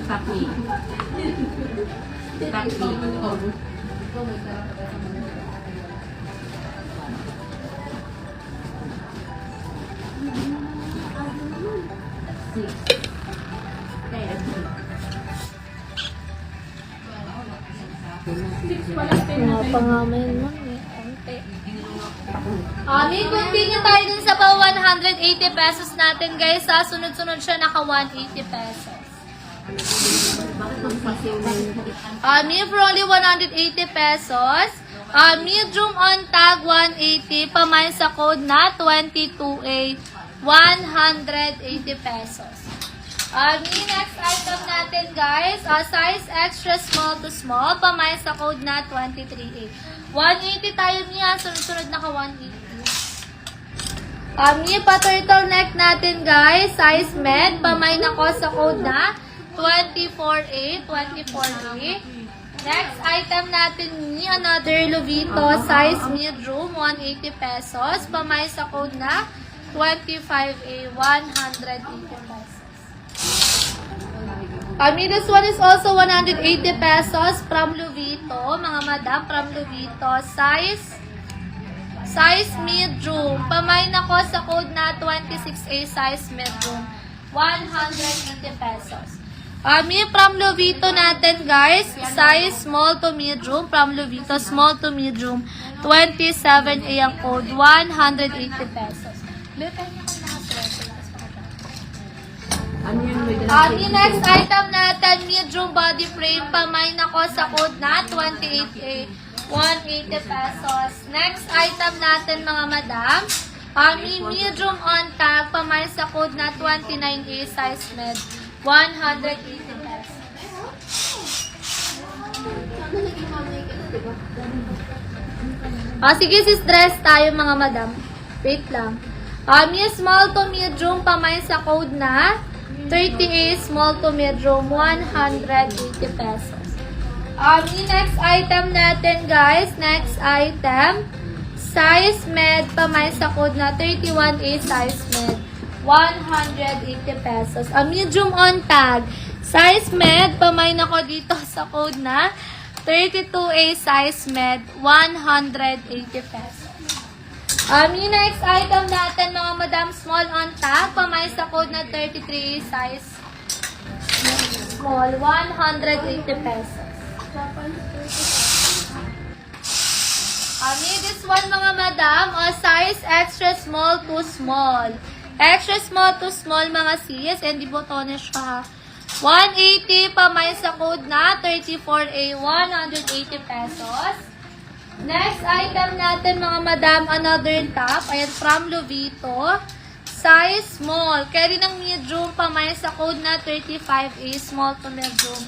Tapi. Tapi. Mga pangamin mo eh. Konti. May continue tayo dun sa pa 180 pesos natin guys. Sa sunod-sunod siya naka 180 pesos. May for only 180 pesos. Medium on tag 180. Pamain sa code na 22A 180 pesos. Next item natin guys, size extra small to small, pamain sa code na 23A. 180 tayo niya, sunod-sunod naka 180. Pa turtleneck natin guys, size med, pamain ako sa code na 24A, 24A. Next item natin ni another Lovito, size medium, 180 pesos, pamain sa code na 25A, 180 pesos. This one is also 180 pesos from Lovito, mga madam, from Lovito, size medium. Pamain ako sa code na 26A, size medium, 180 pesos. From Lovito natin guys, size small to medium, from Lovito, small to medium, 27A ang code, 180 pesos. Next item natin, medium body frame, pamain ako sa code na 28A, 180 pesos. Next item natin mga madam, medium on tag, pamain sa code na 29A, size med, 180 pesos. Sige sis, dress tayo mga madam. Wait lang. Small to medium, pamain sa code na 30A, small to medium, 180 pesos. Next item natin guys, next item, size med, pamay sa code na 31A, size med, 180 pesos. Medium on tag, size med, pamay na ko dito sa code na 32A, size med, 180 pesos. Next item natin mga madam, small on tag, pamay sa code na 33 size small, 180 pesos. This one mga madam, size extra small to small. Extra small to small mga sis, hindi botones siya ha. 180, pamay sa code na 34A, 180 pesos. Next item natin mga madam, another top. Ayan, from Lovito. Size small. Carry ng medium, pamay sa code na 35A, small to medium,